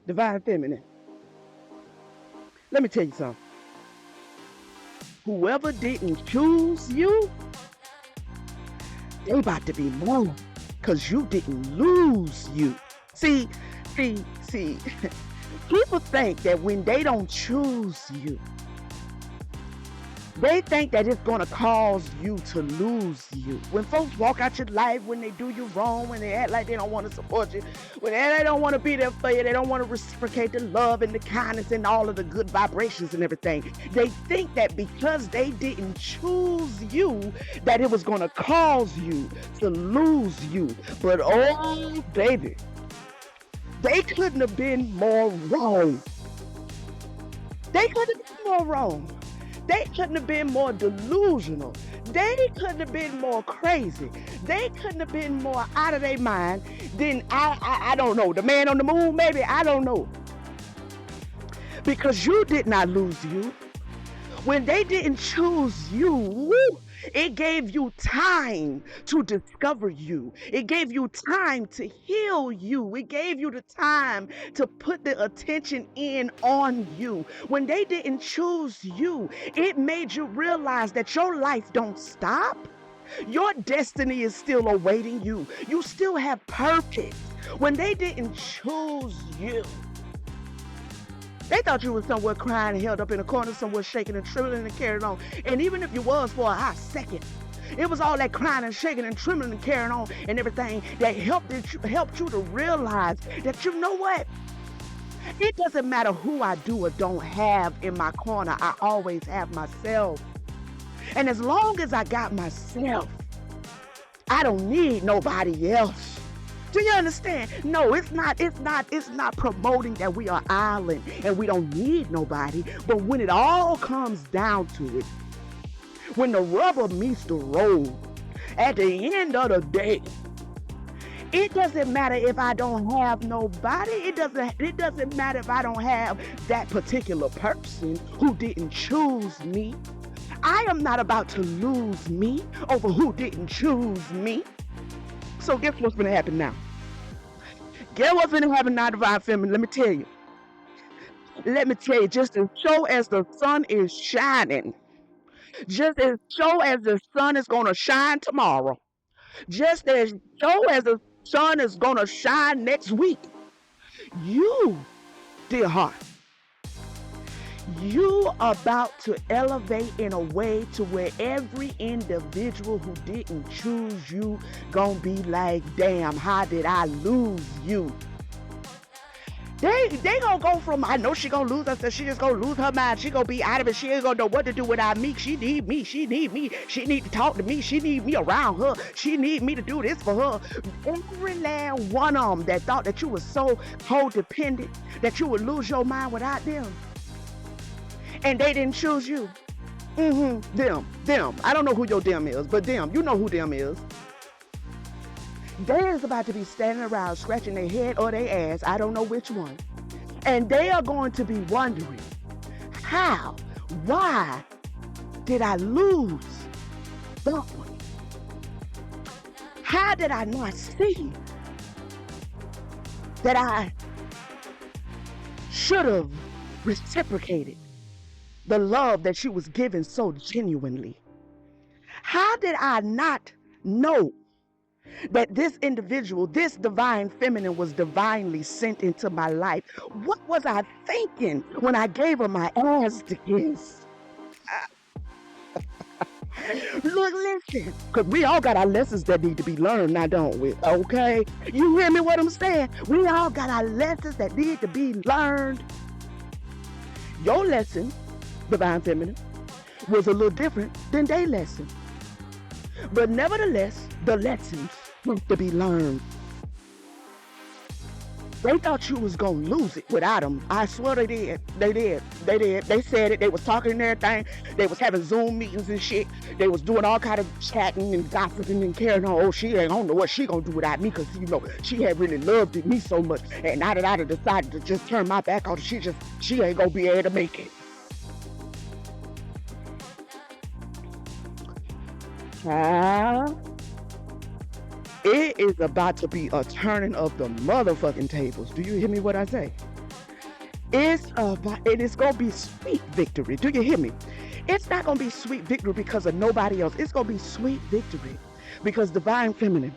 Divine feminine. Let me tell you something. Whoever didn't choose you, they about to be more. Cause you didn't lose you. See, see. People think that when they don't choose you, they think that it's going to cause you to lose you. When folks walk out your life, when they do you wrong, when they act like they don't want to support you, when they don't want to be there for you, they don't want to reciprocate the love and the kindness and all of the good vibrations and everything. They think that because they didn't choose you, that it was going to cause you to lose you. But oh, baby, they couldn't have been more wrong. They couldn't have been more wrong. They couldn't have been more delusional. They couldn't have been more crazy. They couldn't have been more out of their mind than I don't know. The man on the moon, maybe, I don't know. Because you did not lose you. When they didn't choose you, it gave you time to discover you. It gave you time to heal you. It gave you the time to put the attention in on you. When they didn't choose you, it made you realize that your life don't stop. Your destiny is still awaiting you. You still have purpose. When they didn't choose you, they thought you was somewhere crying and held up in a corner, somewhere shaking and trembling and carrying on. And even if you was for a hot second, it was all that crying and shaking and trembling and carrying on and everything that helped you to realize that, you know what? It doesn't matter who I do or don't have in my corner. I always have myself. And as long as I got myself, I don't need nobody else. Do you understand? No, it's not promoting that we are island and we don't need nobody. But when it all comes down to it, when the rubber meets the road, at the end of the day, it doesn't matter if I don't have nobody. It doesn't matter if I don't have that particular person who didn't choose me. I am not about to lose me over who didn't choose me. So guess what's going to happen now? Guess what's going to happen now, Divine Feminine? Let me tell you. Just as sure as the sun is shining, just as sure as the sun is going to shine tomorrow, just as sure as the sun is going to shine next week, you, dear heart, you about to elevate in a way to where every individual who didn't choose you gonna be like, damn, how did I lose you? They gonna go from, I know she gonna lose herself, she just gonna lose her mind, she gonna be out of it, she ain't gonna know what to do without me, she need me, she need to talk to me, she need me around her, she need me to do this for her. Every last one of them that thought that you was so codependent that you would lose your mind without them, and they didn't choose you. Them. I don't know who your them is, but them, you know who them is. They is about to be standing around scratching their head or their ass, I don't know which one. And they are going to be wondering, why did I lose that one? How did I not see that I should have reciprocated the love that she was given so genuinely? How did I not know that this individual, this divine feminine, was divinely sent into my life? What was I thinking when I gave her my ass to kiss? Look, listen, because we all got our lessons that need to be learned now, don't we? Okay? You hear me what I'm saying? We all got our lessons that need to be learned. Your lesson, divine feminine, was a little different than their lesson. But nevertheless, the lessons need to be learned. They thought you was gonna lose it without them. I swear they did. They did. They said it. They was talking and everything. They was having Zoom meetings and shit. They was doing all kind of chatting and gossiping and carrying on. Oh, I don't know what she gonna do without me, because, you know, she had really loved me so much. And now that I decided to just turn my back on her, she ain't gonna be able to make it. It is about to be a turning of the motherfucking tables. Do you hear me what I say? It is gonna be sweet victory. Do you hear me? It's not gonna be sweet victory because of nobody else. It's gonna be sweet victory because divine feminine,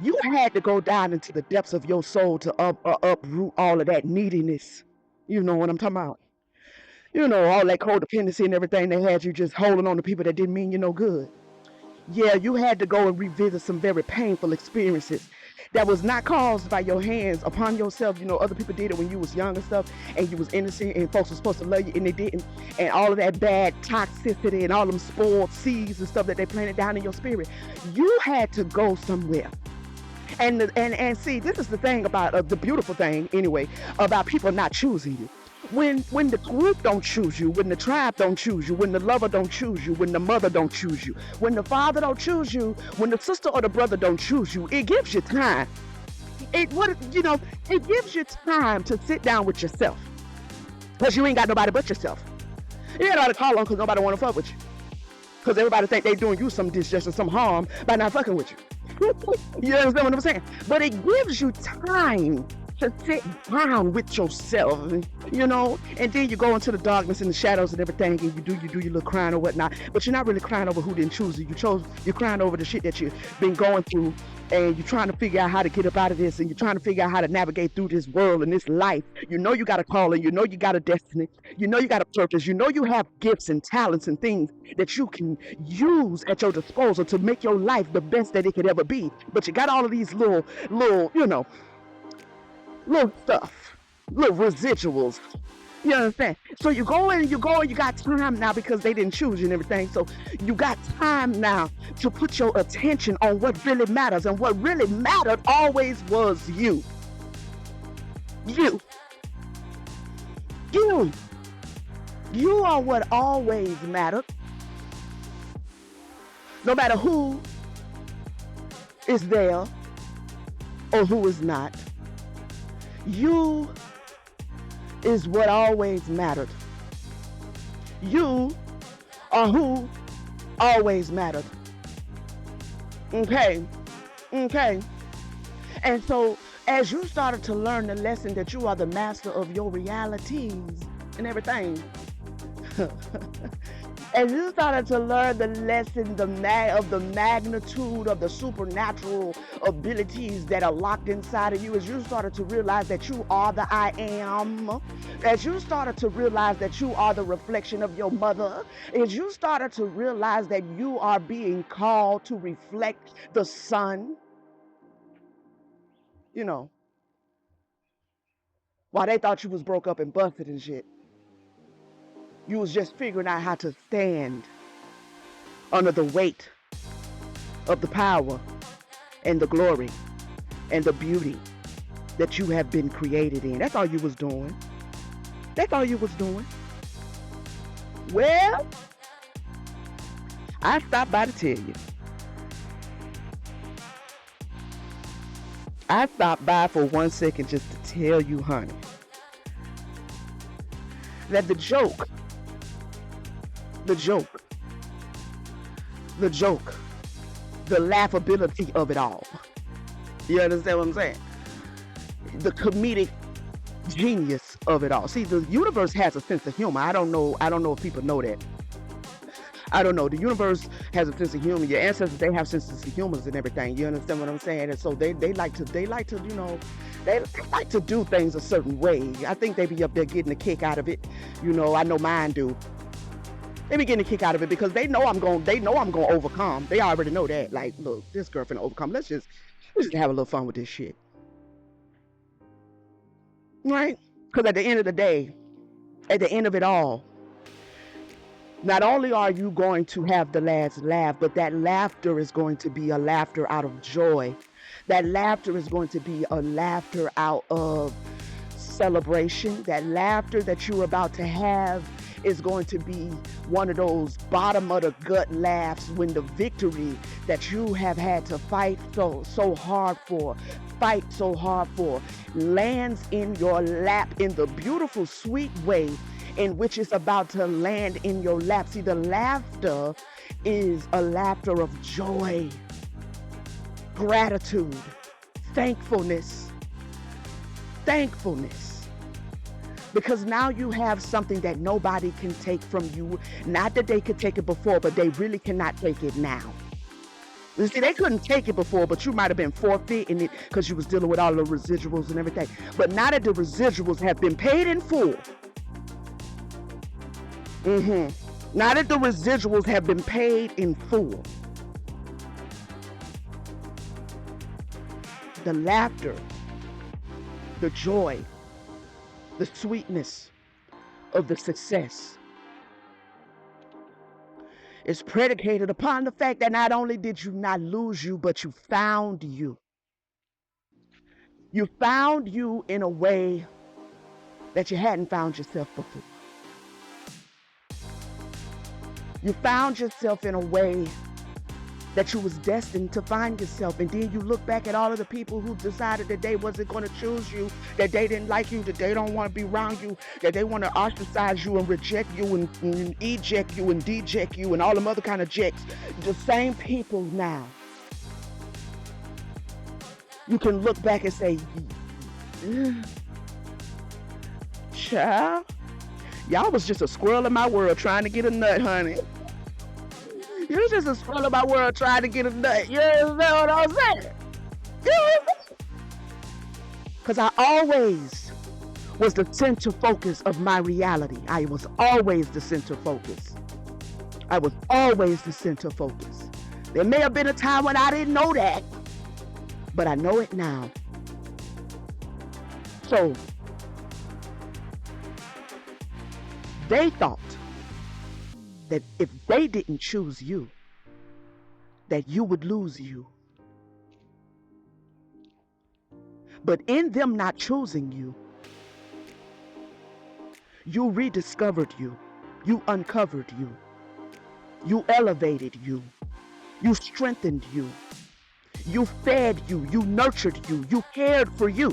you had to go down into the depths of your soul to uproot all of that neediness. You know what I'm talking about? You know, all that codependency and everything they had you just holding on to people that didn't mean you no good. Yeah, you had to go and revisit some very painful experiences that was not caused by your hands upon yourself. You know, other people did it when you was young and stuff, and you was innocent, and folks were supposed to love you, and they didn't. And all of that bad toxicity and all them spoiled seeds and stuff that they planted down in your spirit. You had to go somewhere. And see, this is the thing about the beautiful thing anyway about people not choosing you. When the group don't choose you, when the tribe don't choose you, when the lover don't choose you, when the mother don't choose you, when the father don't choose you, when the sister or the brother don't choose you, it gives you time. It gives you time to sit down with yourself, because you ain't got nobody but yourself. You ain't nobody to call on because nobody want to fuck with you, because everybody think they doing you some disjustice or some harm by not fucking with you. You understand what I'm saying? But it gives you time to sit down with yourself, and then you go into the darkness and the shadows and everything, and you do your little crying or whatnot. But you're not really crying over who didn't choose you. You're crying over the shit that you've been going through, and you're trying to figure out how to get up out of this, and you're trying to figure out how to navigate through this world and this life. You know you got a calling, you know you got a destiny, you know you got a purpose, you know you have gifts and talents and things that you can use at your disposal to make your life the best that it could ever be. But you got all of these little stuff, little residuals. You understand? So you go in and you got time now because they didn't choose you and everything. So you got time now to put your attention on what really matters. And what really mattered always was you. You. You. You are what always mattered. No matter who is there or who is not. You is what always mattered. You are who always mattered. Okay. And so as you started to learn the lesson that you are the master of your realities and everything, as you started to learn the lesson of the magnitude of the supernatural abilities that are locked inside of you, as you started to realize that you are the I am, as you started to realize that you are the reflection of your mother, as you started to realize that you are being called to reflect the sun, while they thought you was broke up and busted and shit, you was just figuring out how to stand under the weight of the power and the glory and the beauty that you have been created in. That's all you was doing. That's all you was doing. Well, I stopped by to tell you. I stopped by for 1 second just to tell you, honey, that the joke, the laughability of it all. You understand what I'm saying? The comedic genius of it all. See, the universe has a sense of humor. I don't know if people know that. I don't know. The universe has a sense of humor. Your ancestors, they have senses of humor and everything. You understand what I'm saying? And so they like to they like to do things a certain way. I think they be up there getting a kick out of it. I know mine do. They be getting a kick out of it because they know I'm going to overcome. They already know that. Like, look, this girl finna overcome. Let's just have a little fun with this shit. Right? Because at the end of the day, at the end of it all, not only are you going to have the last laugh, but that laughter is going to be a laughter out of joy. That laughter is going to be a laughter out of celebration. That laughter that you're about to have is going to be one of those bottom of the gut laughs when the victory that you have had to fight so hard for lands in your lap in the beautiful, sweet way in which it's about to land in your lap. See, the laughter is a laughter of joy, gratitude, thankfulness. Because now you have something that nobody can take from you. Not that they could take it before, but they really cannot take it now. You see, they couldn't take it before, but you might have been forfeiting it because you was dealing with all the residuals and everything. But now that the residuals have been paid in full, now that the residuals have been paid in full, the laughter, the joy, the sweetness of the success is predicated upon the fact that not only did you not lose you, but you found you. You found you in a way that you hadn't found yourself before. You found yourself in a way that you was destined to find yourself. And then you look back at all of the people who decided that they wasn't going to choose you, that they didn't like you, that they don't want to be around you, that they want to ostracize you and reject you and eject you and deject you and all them other kind of jecks. The same people now. You can look back and say, child, y'all was just a squirrel in my world trying to get a nut, honey. You was just a squirrel in my world trying to get a nut. You know what I'm saying? Because I always was the center focus of my reality. I was always the center focus. I was always the center focus. There may have been a time when I didn't know that, but I know it now. So, they thought that if they didn't choose you, that you would lose you. But in them not choosing you, you rediscovered you, you uncovered you, you elevated you, you strengthened you, you fed you, you nurtured you, you cared for you.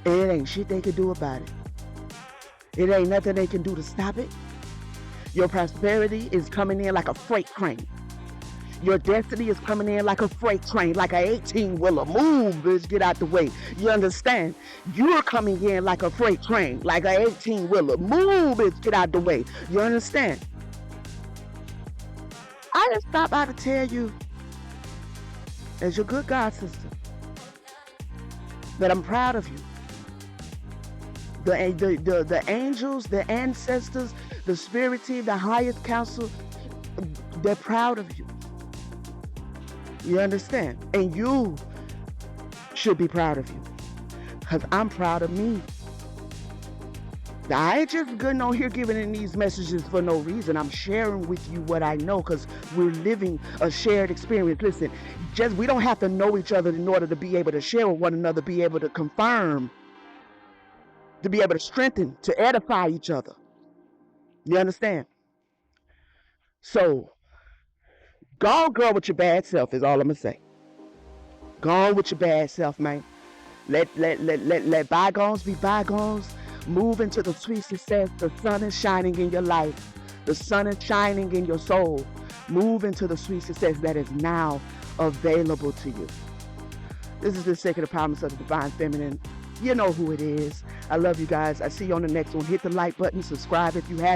And it ain't shit they can do about it. It ain't nothing they can do to stop it. Your prosperity is coming in like a freight train. Your destiny is coming in like a freight train, like an 18-wheeler. Move, bitch, get out the way. You understand? You're coming in like a freight train, like an 18-wheeler. Move, bitch, get out the way. You understand? I just stopped by to tell you, as your good God sister, that I'm proud of you. The angels, the ancestors, the spirit team, the highest council, they're proud of you. You understand? And you should be proud of you. Because I'm proud of me. I ain't just getting on here giving in these messages for no reason. I'm sharing with you what I know because we're living a shared experience. Listen, we don't have to know each other in order to be able to share with one another, be able to confirm, to be able to strengthen, to edify each other. You understand? So, go on, girl, with your bad self is all I'm gonna say. Go on with your bad self, man. Let bygones be bygones. Move into the sweet success. The sun is shining in your life. The sun is shining in your soul. Move into the sweet success that is now available to you. This is the sacred empowerment of the divine feminine. You know who it is. I love you guys. I see you on the next one. Hit the like button. Subscribe if you have.